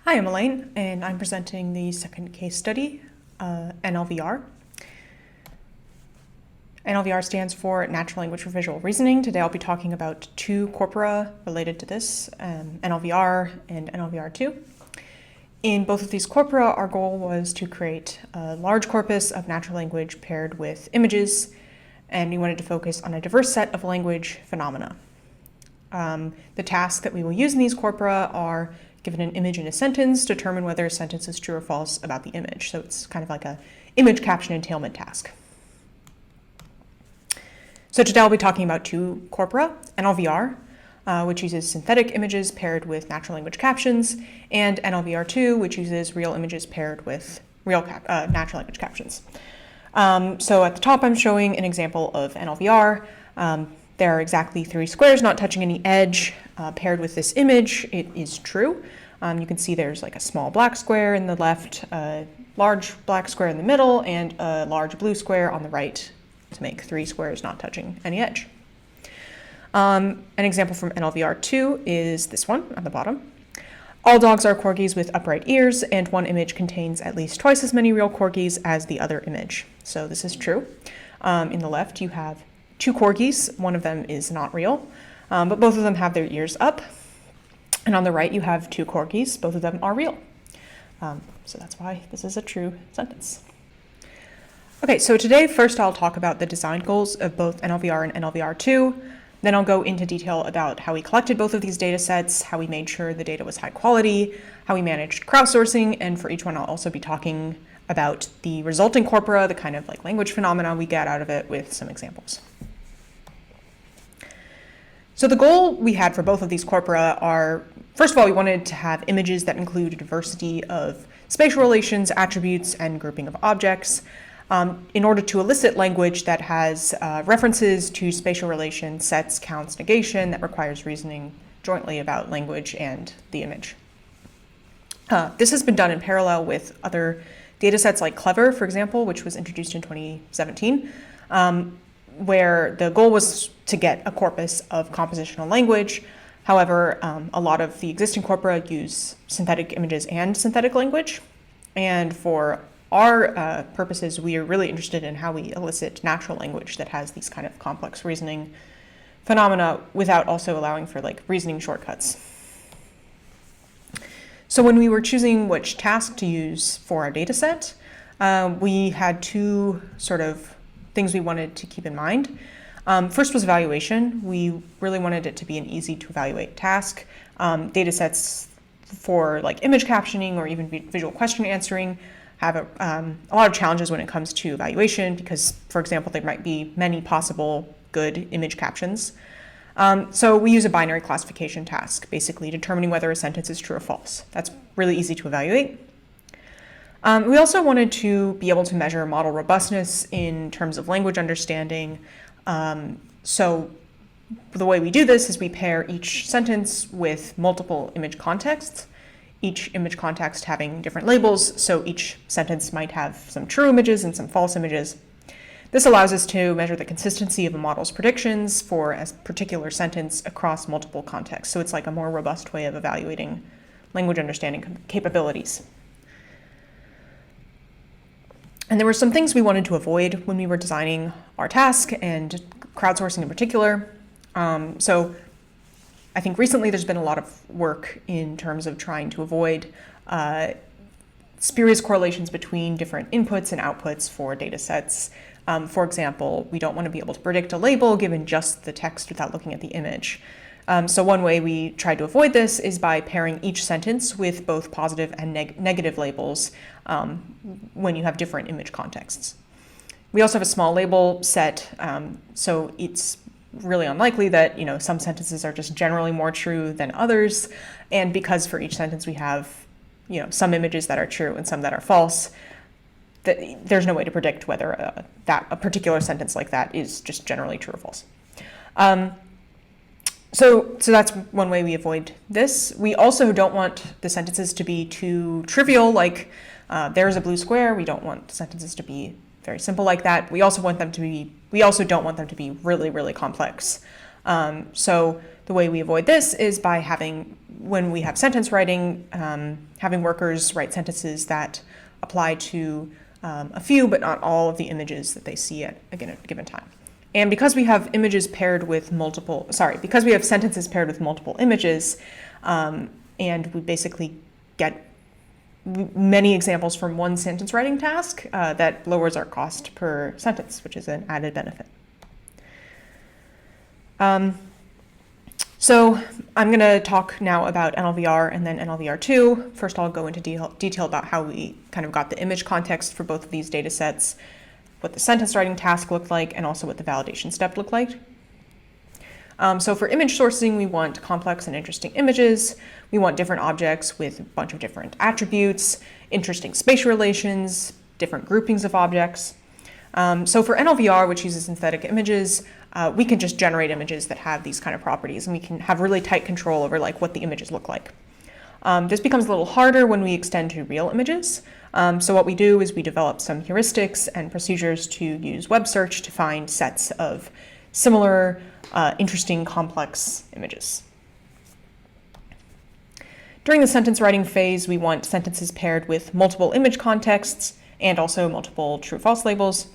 Hi, I'm Alane, and I'm presenting the second case study, NLVR. NLVR stands for Natural Language for Visual Reasoning. Today I'll be talking about two corpora related to this, NLVR and NLVR2. In both of these corpora, our goal was to create a large corpus of natural language paired with images, and we wanted to focus on a diverse set of language phenomena. The tasks that we will use in these corpora are given an image in a sentence, determine whether a sentence is true or false about the image. So it's kind of like a image caption entailment task. So today I'll be talking about two corpora, NLVR, which uses synthetic images paired with natural language captions, and NLVR2, which uses real images paired with real natural language captions. So at the top I'm showing an example of NLVR. There are exactly 3 squares not touching any edge. Paired with this image, it is true. You can see there's like a small black square in the left, a large black square in the middle, and a large blue square on the right to make 3 squares not touching any edge. An example from NLVR2 is this one on the bottom. All dogs are corgis with upright ears, and one image contains at least twice as many real corgis as the other image. So this is true. In the left, you have 2 corgis. One of them is not real, but both of them have their ears up. And on the right, you have 2 corgis. Both of them are real. So that's why this is a true sentence. Okay, so today, first I'll talk about the design goals of both NLVR and NLVR2. Then I'll go into detail about how we collected both of these data sets, how we made sure the data was high quality, how we managed crowdsourcing, and for each one I'll also be talking about the resulting corpora, the kind of like language phenomena we get out of it with some examples. So the goal we had for both of these corpora are, first of all, we wanted to have images that include a diversity of spatial relations, attributes, and grouping of objects in order to elicit language that has references to spatial relations, sets, counts, negation, that requires reasoning jointly about language and the image. This has been done in parallel with other data sets like Clever, for example, which was introduced in 2017, where the goal was to get a corpus of compositional language. However, a lot of the existing corpora use synthetic images and synthetic language. And for our purposes, we are really interested in how we elicit natural language that has these kind of complex reasoning phenomena without also allowing for like reasoning shortcuts. So when we were choosing which task to use for our data set, we had 2 sort of things we wanted to keep in mind. First was evaluation. We really wanted it to be an easy to evaluate task. Data sets for like image captioning or even visual question answering have a lot of challenges when it comes to evaluation because, for example, there might be many possible good image captions. So we use a binary classification task, basically determining whether a sentence is true or false. That's really easy to evaluate. We also wanted to be able to measure model robustness in terms of language understanding. So the way we do this is we pair each sentence with multiple image contexts, each image context having different labels, so each sentence might have some true images and some false images. This allows us to measure the consistency of a model's predictions for a particular sentence across multiple contexts. So it's like a more robust way of evaluating language understanding capabilities. And there were some things we wanted to avoid when we were designing our task and crowdsourcing in particular. So I think recently there's been a lot of work in terms of trying to avoid spurious correlations between different inputs and outputs for data sets. For example, we don't want to be able to predict a label given just the text without looking at the image. So one way we tried to avoid this is by pairing each sentence with both positive and negative labels when you have different image contexts. We also have a small label set, so it's really unlikely that some sentences are just generally more true than others, and because for each sentence we have some images that are true and some that are false, there's no way to predict whether a particular sentence like that is just generally true or false. So that's one way we avoid this. We also don't want the sentences to be too trivial, like there's a blue square. We don't want sentences to be very simple like that. We also don't want them to be really, really complex. So the way we avoid this is by when we have sentence writing, having workers write sentences that apply to a few but not all of the images that they see at a given time. And because we have sentences paired with multiple images, and we basically get many examples from one sentence writing task, that lowers our cost per sentence, which is an added benefit. So I'm going to talk now about NLVR and then NLVR2. First, I'll go into detail about how we kind of got the image context for both of these data sets, what the sentence writing task looked like, and also what the validation step looked like. So for image sourcing, we want complex and interesting images. We want different objects with a bunch of different attributes, interesting spatial relations, different groupings of objects. So for NLVR, which uses synthetic images, we can just generate images that have these kind of properties, and we can have really tight control over what the images look like. This becomes a little harder when we extend to real images. So what we do is we develop some heuristics and procedures to use web search to find sets of similar, interesting, complex images. During the sentence writing phase, we want sentences paired with multiple image contexts and also multiple true-false labels.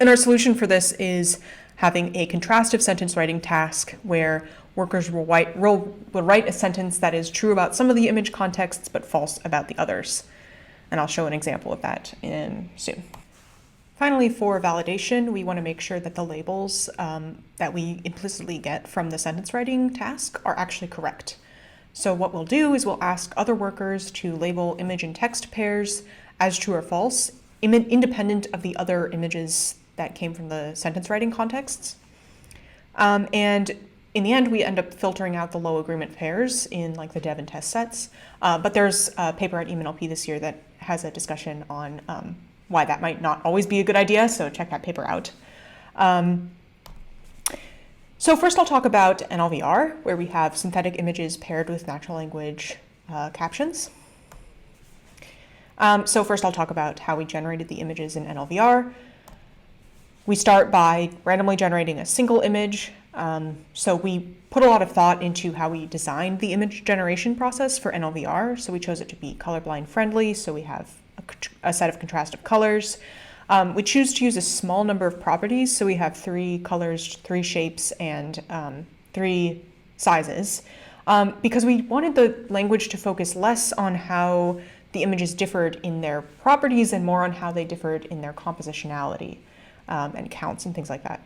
And our solution for this is having a contrastive sentence writing task where workers will write a sentence that is true about some of the image contexts but false about the others. And I'll show an example of that soon. Finally, for validation, we want to make sure that the labels that we implicitly get from the sentence writing task are actually correct. So what we'll do is we'll ask other workers to label image and text pairs as true or false, independent of the other images that came from the sentence writing contexts. And in the end, we end up filtering out the low agreement pairs in the dev and test sets. But there's a paper at EMNLP this year that has a discussion on why that might not always be a good idea, so check that paper out. So first I'll talk about NLVR, where we have synthetic images paired with natural language captions. So first I'll talk about how we generated the images in NLVR. We start by randomly generating a single image. So we put a lot of thought into how we designed the image generation process for NLVR. So we chose it to be colorblind friendly, so we have a set of contrastive colors. We choose to use a small number of properties, so we have 3 colors, 3 shapes, and 3 sizes, because we wanted the language to focus less on how the images differed in their properties and more on how they differed in their compositionality and counts and things like that.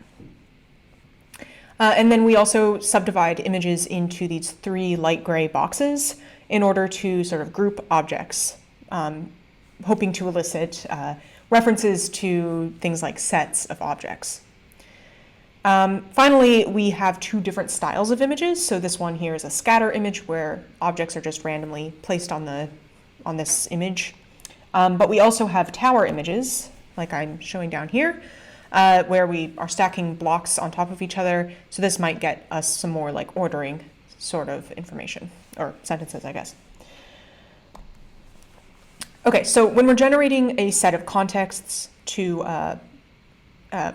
And then we also subdivide images into these 3 light gray boxes in order to sort of group objects, hoping to elicit references to things like sets of objects. Finally, we have 2 different styles of images. So this one here is a scatter image where objects are just randomly placed on this image. But we also have tower images, like I'm showing down here, where we are stacking blocks on top of each other. So this might get us some more ordering sort of information, or sentences, I guess. Okay, so when we're generating a set of contexts to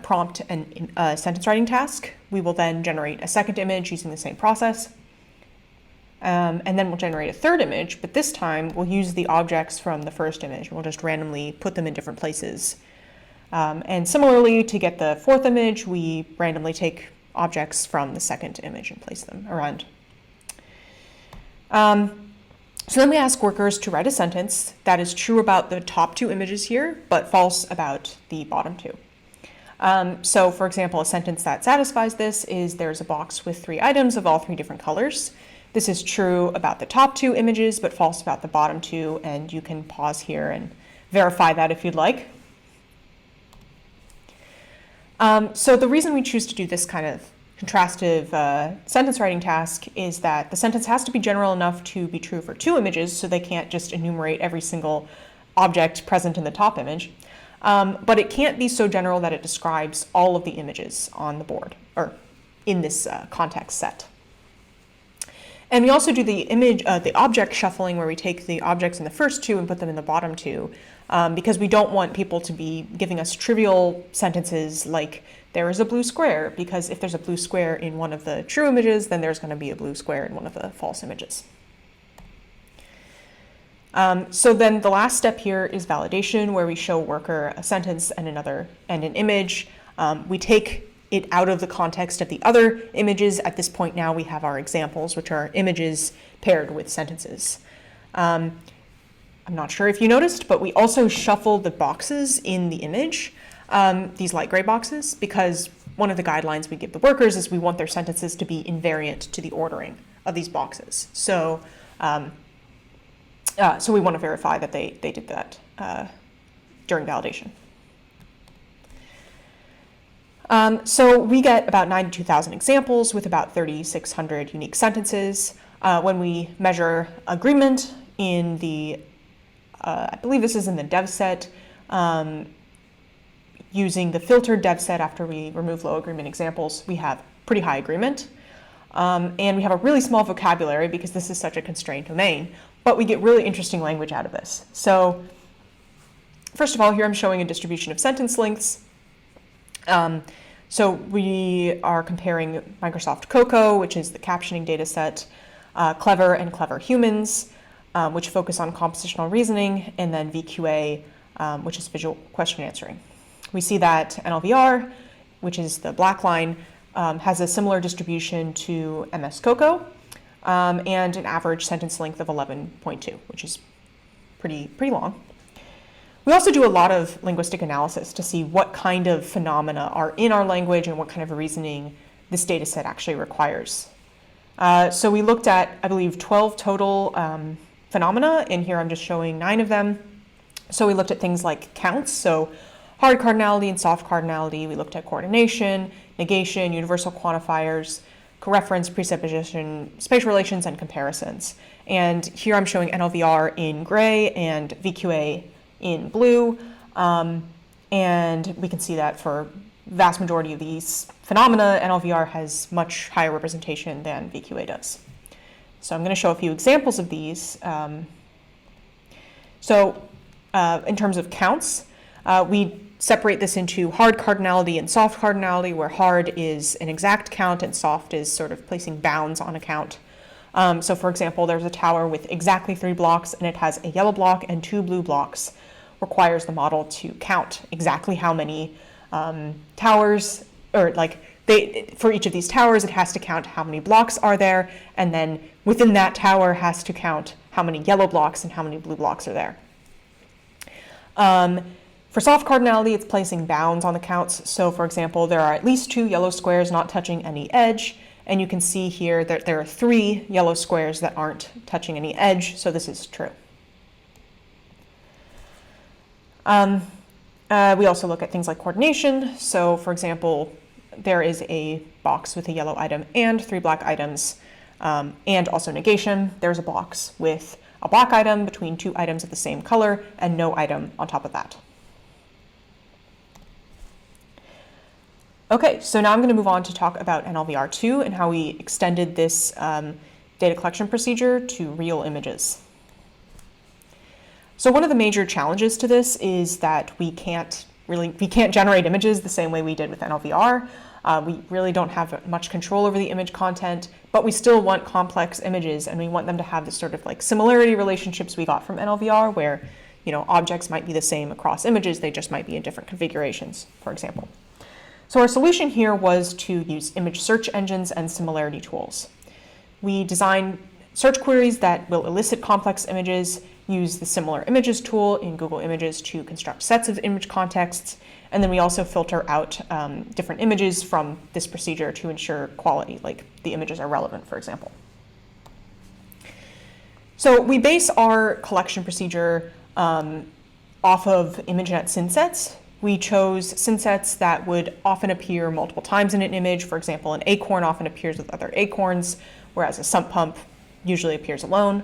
prompt a sentence writing task, we will then generate a second image using the same process. And then we'll generate a third image, but this time we'll use the objects from the first image. We'll just randomly put them in different places. And similarly, to get the fourth image, we randomly take objects from the second image and place them around. So then we ask workers to write a sentence that is true about the top 2 images here, but false about the bottom 2. So for example, a sentence that satisfies this is there's a box with 3 items of all 3 different colors. This is true about the top 2 images, but false about the bottom 2, and you can pause here and verify that if you'd like. So the reason we choose to do this kind of contrastive sentence writing task is that the sentence has to be general enough to be true for 2 images, so they can't just enumerate every single object present in the top image. But it can't be so general that it describes all of the images on the board, or in this context set. And we also do the object shuffling, where we take the objects in the first 2 and put them in the bottom 2, because we don't want people to be giving us trivial sentences like there is a blue square, because if there's a blue square in one of the true images, then there's going to be a blue square in one of the false images. So then the last step here is validation, where we show a worker a sentence and an image. We take it out of the context of the other images. At this point now we have our examples, which are images paired with sentences. I'm not sure if you noticed, but we also shuffle the boxes in the image, these light gray boxes, because one of the guidelines we give the workers is we want their sentences to be invariant to the ordering of these boxes. So we want to verify that they did that during validation. So we get about 92,000 examples with about 3,600 unique sentences. When we measure agreement in the, I believe this is in the dev set, using the filtered dev set after we remove low agreement examples, we have pretty high agreement. And we have a really small vocabulary because this is such a constrained domain, but we get really interesting language out of this. So first of all, here I'm showing a distribution of sentence lengths. So we are comparing Microsoft Cocoa, which is the captioning data set, Clever and Clever Humans, which focus on compositional reasoning, and then VQA, which is visual question answering. We see that NLVR, which is the black line, has a similar distribution to MS Cocoa, and an average sentence length of 11.2, which is pretty long. We also do a lot of linguistic analysis to see what kind of phenomena are in our language and what kind of reasoning this data set actually requires. So we looked at, I believe, 12 total phenomena, and here I'm just showing 9 of them. So we looked at things like counts, so hard cardinality and soft cardinality. We looked at coordination, negation, universal quantifiers, coreference, presupposition, spatial relations, and comparisons. And here I'm showing NLVR in gray and VQA in blue, and we can see that for vast majority of these phenomena, NLVR has much higher representation than VQA does. So I'm going to show a few examples of these. In terms of counts, we separate this into hard cardinality and soft cardinality, where hard is an exact count and soft is sort of placing bounds on a count. So for example, there's a tower with exactly 3 blocks and it has a yellow block and 2 blue blocks. Requires the model to count exactly how many towers, or for each of these towers, it has to count how many blocks are there, and then within that tower has to count how many yellow blocks and how many blue blocks are there. For soft cardinality, it's placing bounds on the counts. So for example, there are at least 2 yellow squares not touching any edge, and you can see here that there are 3 yellow squares that aren't touching any edge, so this is true. We also look at things like coordination. So for example, there is a box with a yellow item and 3 black items, and also negation. There's a box with a black item between 2 items of the same color and no item on top of that. Okay, so now I'm going to move on to talk about NLVR2 and how we extended this data collection procedure to real images. So one of the major challenges to this is that we can't generate images the same way we did with NLVR. We really don't have much control over the image content, but we still want complex images, and we want them to have the sort of like similarity relationships we got from NLVR, where objects might be the same across images, they just might be in different configurations, for example. So our solution here was to use image search engines and similarity tools. We design search queries that will elicit complex images, use the similar images tool in Google Images to construct sets of image contexts, and then we also filter out different images from this procedure to ensure quality, like the images are relevant, for example. So we base our collection procedure off of ImageNet synsets. We chose synsets that would often appear multiple times in an image. For example, an acorn often appears with other acorns, whereas a sump pump usually appears alone.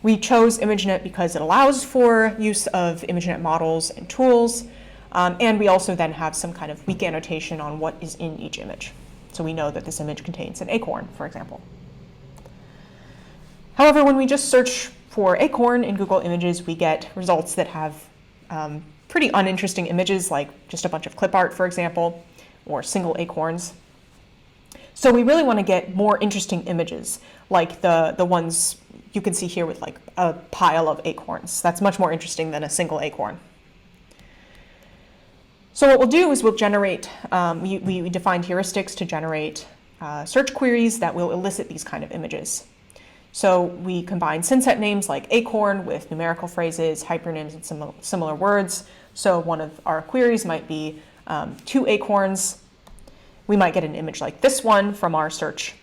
We chose ImageNet because it allows for use of ImageNet models and tools, and we also then have some kind of weak annotation on what is in each image. So we know that this image contains an acorn, for example. However, when we just search for acorn in Google Images, we get results that have pretty uninteresting images, like just a bunch of clip art, for example. or single acorns. So we really want to get more interesting images, like the ones you can see here with like a pile of acorns. That's much more interesting than a single acorn. So what we'll do is we'll generate, we defined heuristics to generate search queries that will elicit these kind of images. So we combine synset names like acorn with numerical phrases, hypernyms, and similar words. So one of our queries might be 2 acorns. We might get an image like this one from our search.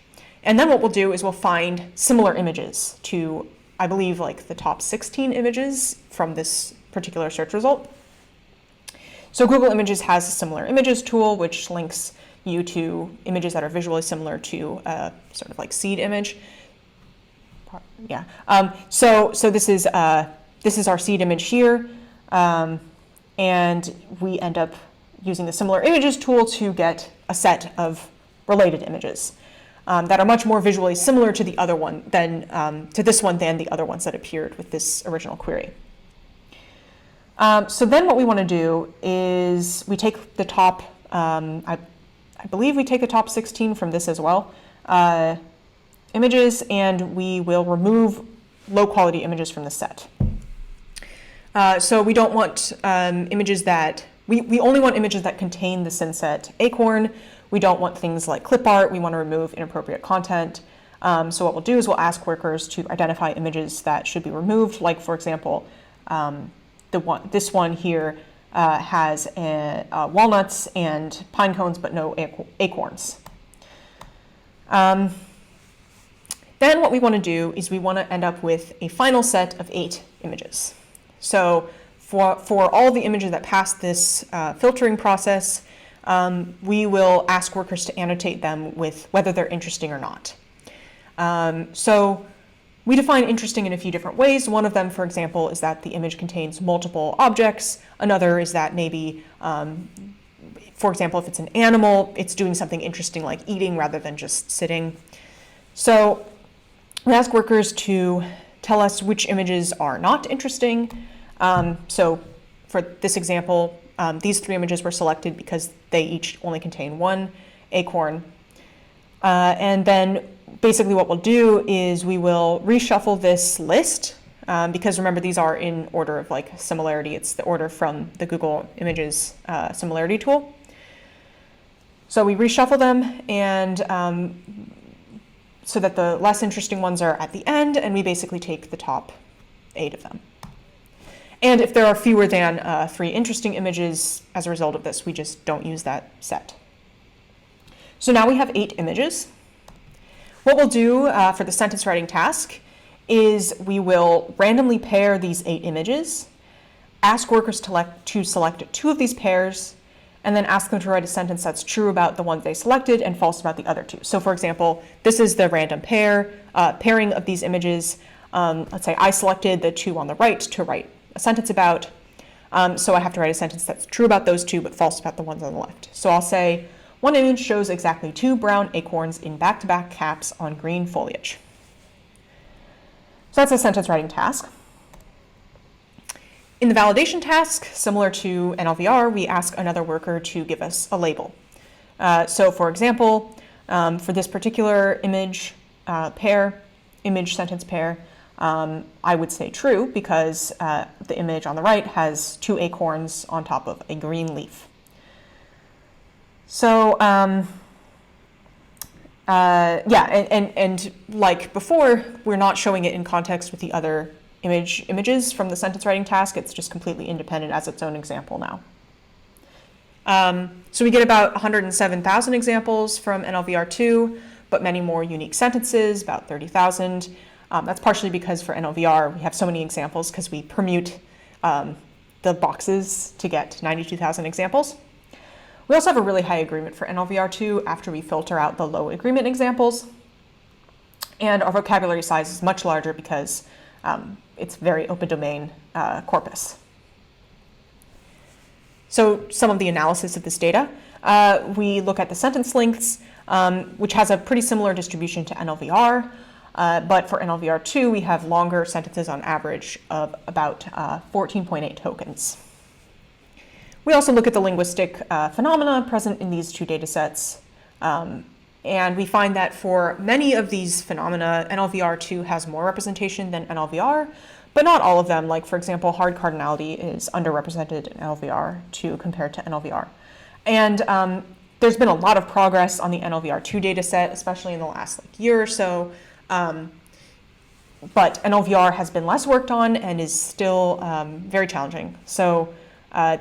And then what we'll do is we'll find similar images to, I believe, like the top 16 images from this particular search result. So Google Images has a similar images tool, which links you to images that are visually similar to a sort of like seed image. Yeah. So this is our seed image here, and we end up using the similar images tool to get a set of related images that are much more visually similar to the other one than to this one than the other ones that appeared with this original query. So then what we want to do is we take the top, I believe we take the top 16 from this as well, images, and we will remove low quality images from the set. So we don't want images that, we only want images that contain the synset acorn. We don't want things like clip art. We want to remove inappropriate content. So what we'll do is we'll ask workers to identify images that should be removed, like for example, this one here has walnuts and pine cones, but no acorns. Then what we want to do is we want to end up with a final set of 8 images. So for all the images that pass this filtering process, we will ask workers to annotate them with whether they're interesting or not. So we define interesting in a few different ways. One of them, for example, is that the image contains multiple objects. Another is that maybe, for example, if it's an animal, it's doing something interesting like eating rather than just sitting. So we ask workers to tell us which images are not interesting. So for this example, these 3 images were selected because they each only contain 1 acorn. And then basically what we'll do is we will reshuffle this list because remember these are in order of like similarity. It's the order from the Google Images similarity tool. So we reshuffle them and so that the less interesting ones are at the end, and we basically take the top 8 of them. And if there are fewer than 3 interesting images as a result of this, we just don't use that set. So now we have 8 images. What we'll do for the sentence writing task is we will randomly pair these 8 images, ask workers to select 2 of these pairs, and then ask them to write a sentence that's true about the ones they selected and false about the other 2. So for example, this is the random pairing of these images. Let's say I selected the 2 on the right to write a sentence about. So I have to write a sentence that's true about those 2 but false about the ones on the left. So I'll say, one image shows exactly 2 brown acorns in back-to-back caps on green foliage. So that's a sentence writing task. In the validation task, similar to NLVR, we ask another worker to give us a label. So for example, for this particular image sentence pair, I would say true because the image on the right has 2 acorns on top of a green leaf. So and like before, we're not showing it in context with the other images from the sentence writing task. It's just completely independent as its own example now. So we get about 107,000 examples from NLVR2, but many more unique sentences, about 30,000. That's partially because for NLVR, we have so many examples because we permute the boxes to get 92,000 examples. We also have a really high agreement for NLVR2 after we filter out the low agreement examples. And our vocabulary size is much larger because it's very open domain corpus. So some of the analysis of this data, we look at the sentence lengths, which has a pretty similar distribution to NLVR. But for NLVR2, we have longer sentences on average of about 14.8 tokens. We also look at the linguistic phenomena present in these two data sets. And we find that for many of these phenomena, NLVR2 has more representation than NLVR, but not all of them. Like, for example, hard cardinality is underrepresented in NLVR2 compared to NLVR. And there's been a lot of progress on the NLVR2 data set, especially in the last year or so. But NLVR has been less worked on and is still very challenging. So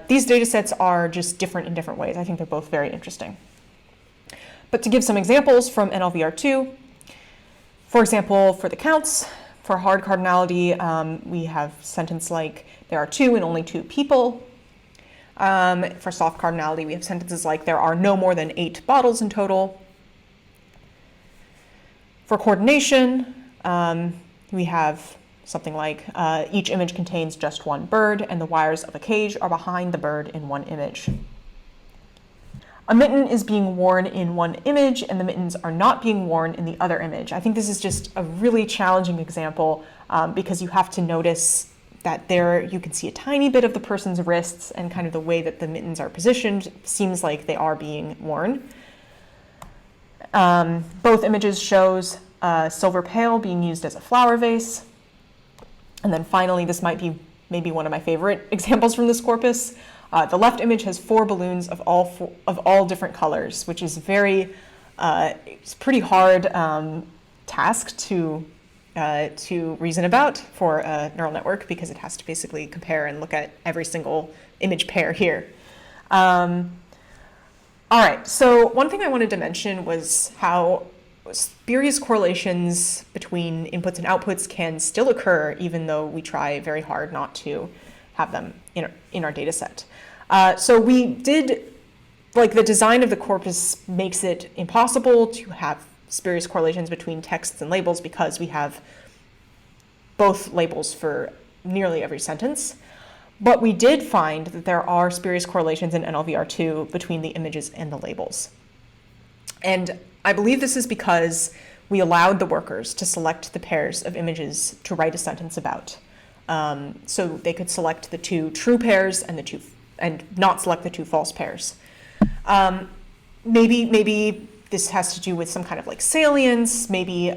these data sets are just different in different ways. I think they're both very interesting. But to give some examples from NLVR2, for example, for the counts, for hard cardinality, we have sentence like, there are 2 and only 2 people. For soft cardinality, we have sentences like, there are no more than 8 bottles in total. For coordination, we have something like, each image contains just 1 bird, and the wires of a cage are behind the bird in one image. A mitten is being worn in one image, and the mittens are not being worn in the other image. I think this is just a really challenging example because you have to notice that there you can see a tiny bit of the person's wrists, and kind of the way that the mittens are positioned seems like they are being worn. Both images shows a silver pail being used as a flower vase. And then finally, this might be maybe one of my favorite examples from this corpus. The left image has 4 balloons of all different colors, which is it's pretty hard task to reason about for a neural network, because it has to basically compare and look at every single image pair here. All right, so one thing I wanted to mention was how spurious correlations between inputs and outputs can still occur, even though we try very hard not to have them in our data set. So we did, the design of the corpus makes it impossible to have spurious correlations between texts and labels, because we have both labels for nearly every sentence. But we did find that there are spurious correlations in NLVR2 between the images and the labels. And I believe this is because we allowed the workers to select the pairs of images to write a sentence about. So they could select the 2 true pairs and not select the 2 false pairs. Maybe this has to do with some kind of salience. Maybe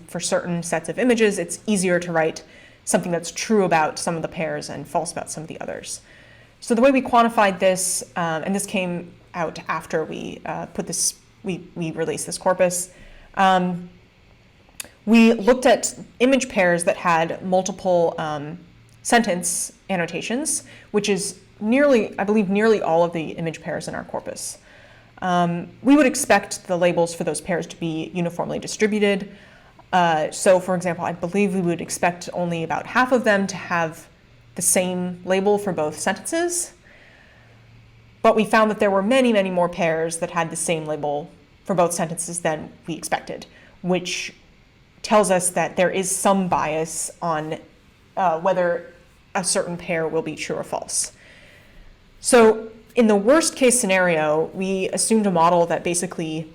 for certain sets of images, it's easier to write something that's true about some of the pairs and false about some of the others. So the way we quantified this, and this came out after we we released this corpus, we looked at image pairs that had multiple sentence annotations, which is I believe nearly all of the image pairs in our corpus. We would expect the labels for those pairs to be uniformly distributed. So for example, I believe we would expect only about half of them to have the same label for both sentences. But we found that there were many, many more pairs that had the same label for both sentences than we expected, which tells us that there is some bias on whether a certain pair will be true or false. So in the worst case scenario, we assumed a model that basically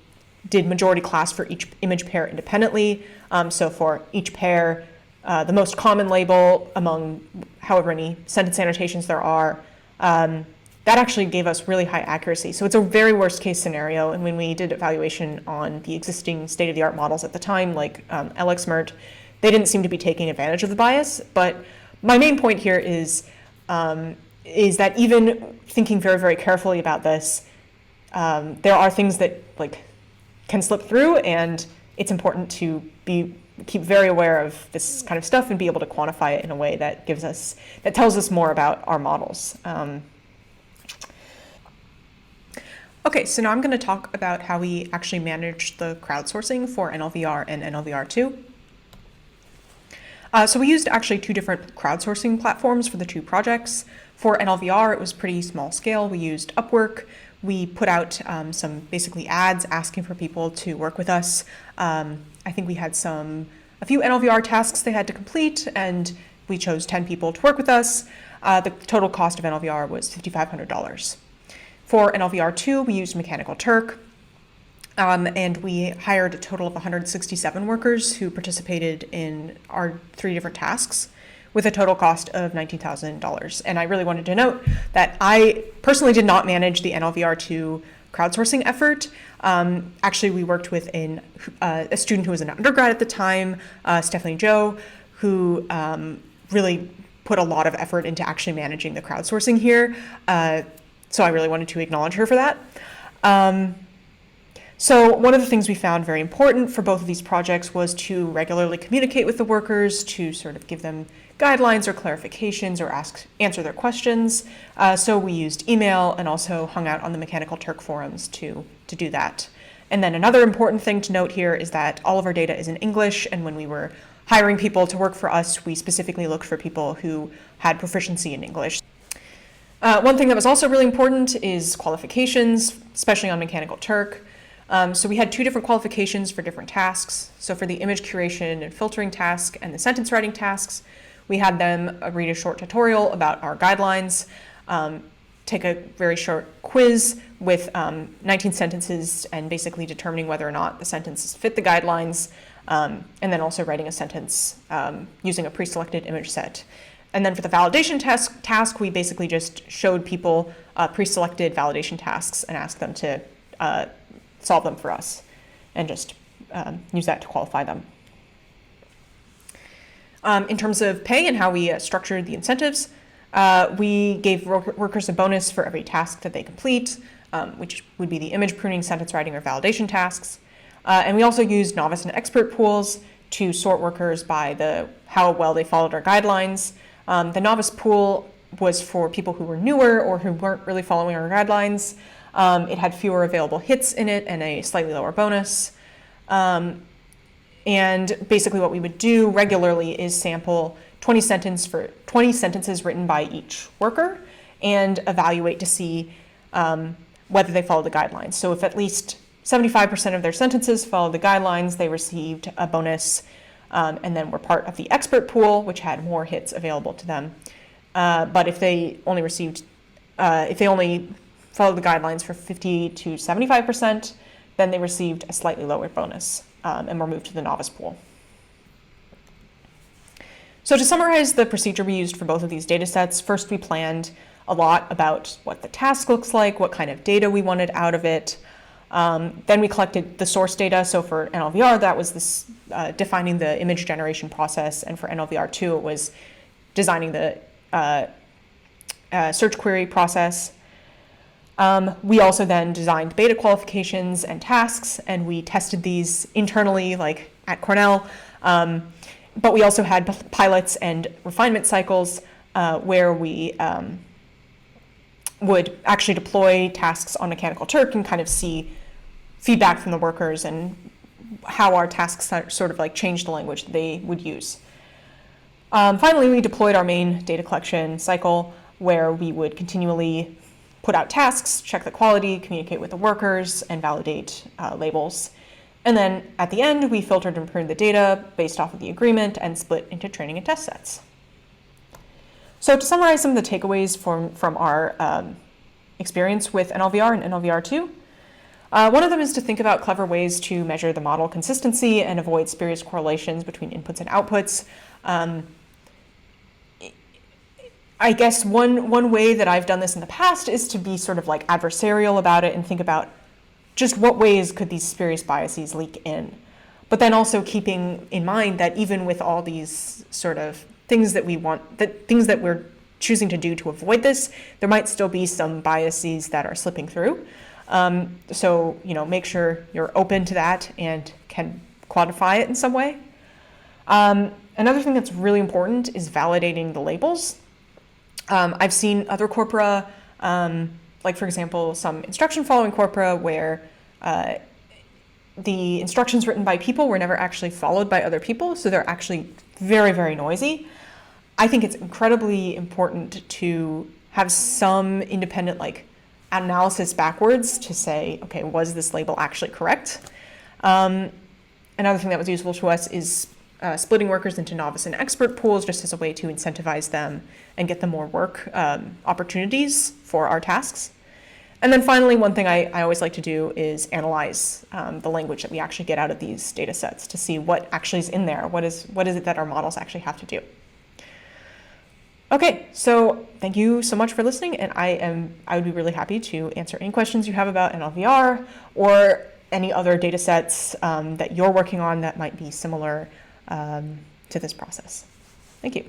did majority class for each image pair independently. So for each pair, the most common label among however many sentence annotations there are, that actually gave us really high accuracy. So it's a very worst case scenario. And when we did evaluation on the existing state-of-the-art models at the time, like LXMERT, they didn't seem to be taking advantage of the bias. But my main point here is that even thinking very, very carefully about this, there are things that can slip through, and it's important to keep very aware of this kind of stuff and be able to quantify it in a way that tells us more about our models. Okay, so now I'm going to talk about how we actually manage the crowdsourcing for NLVR and NLVR2. So we used actually 2 different crowdsourcing platforms for the 2 projects. For NLVR, it was pretty small scale. We used Upwork. We put out some basically ads asking for people to work with us. I think we had a few NLVR tasks they had to complete, and we chose 10 people to work with us. The total cost of NLVR was $5,500. For NLVR2, we used Mechanical Turk, and we hired a total of 167 workers who participated in our 3 different tasks. with a total cost of $19,000. And I really wanted to note that I personally did not manage the NLVR2 crowdsourcing effort. Actually, we worked with a student who was an undergrad at the time, Stephanie Joe, who really put a lot of effort into actually managing the crowdsourcing here. So I really wanted to acknowledge her for that. So one of the things we found very important for both of these projects was to regularly communicate with the workers, to sort of give them guidelines or clarifications or answer their questions. So we used email and also hung out on the Mechanical Turk forums to do that. And then another important thing to note here is that all of our data is in English, and when we were hiring people to work for us, we specifically looked for people who had proficiency in English. One thing that was also really important is qualifications, especially on Mechanical Turk. So we had 2 different qualifications for different tasks. So for the image curation and filtering task and the sentence writing tasks, we had them read a short tutorial about our guidelines, take a very short quiz with 19 sentences and basically determining whether or not the sentences fit the guidelines, and then also writing a sentence using a pre-selected image set. And then for the validation task, we basically just showed people pre-selected validation tasks and asked them to solve them for us and just use that to qualify them. In terms of pay and how we structured the incentives, we gave workers a bonus for every task that they complete, which would be the image pruning, sentence writing, or validation tasks. And we also used novice and expert pools to sort workers by how well they followed our guidelines. The novice pool was for people who were newer or who weren't really following our guidelines. It had fewer available hits in it and a slightly lower bonus. And basically what we would do regularly is sample 20 sentences written by each worker and evaluate to see whether they follow the guidelines. So if at least 75% of their sentences followed the guidelines, they received a bonus, and then were part of the expert pool, which had more hits available to them. But if they only followed the guidelines for 50 to 75%, then they received a slightly lower bonus and were moved to the novice pool. So to summarize the procedure we used for both of these data sets, first we planned a lot about what the task looks like, what kind of data we wanted out of it. Then we collected the source data. So for NLVR, that was this defining the image generation process, and for NLVR2, it was designing the search query process. We also then designed beta qualifications and tasks, and we tested these internally, like at Cornell. But we also had pilots and refinement cycles where we would actually deploy tasks on Mechanical Turk and kind of see feedback from the workers and how our tasks sort of like changed the language that they would use. Finally, we deployed our main data collection cycle where we would continually put out tasks, check the quality, communicate with the workers, and validate labels. And then at the end, we filtered and pruned the data based off of the agreement and split into training and test sets. So to summarize some of the takeaways from our experience with NLVR and NLVR2, one of them is to think about clever ways to measure the model consistency and avoid spurious correlations between inputs and outputs. I guess one way that I've done this in the past is to be sort of like adversarial about it and think about just what ways could these spurious biases leak in. But then also keeping in mind that even with all these sort of things that we're choosing to do to avoid this, there might still be some biases that are slipping through. So, make sure you're open to that and can quantify it in some way. Another thing that's really important is validating the labels. I've seen other corpora, like for example, some instruction following corpora where the instructions written by people were never actually followed by other people, so they're actually very, very noisy. I think it's incredibly important to have some independent analysis backwards to say, okay, was this label actually correct? Another thing that was useful to us is splitting workers into novice and expert pools just as a way to incentivize them and get them more work opportunities for our tasks. And then finally, one thing I always like to do is analyze the language that we actually get out of these data sets to see what actually is in there. What is it that our models actually have to do? Okay, so thank you so much for listening, and I would be really happy to answer any questions you have about NLVR or any other data sets that you're working on that might be similar to this process. Thank you.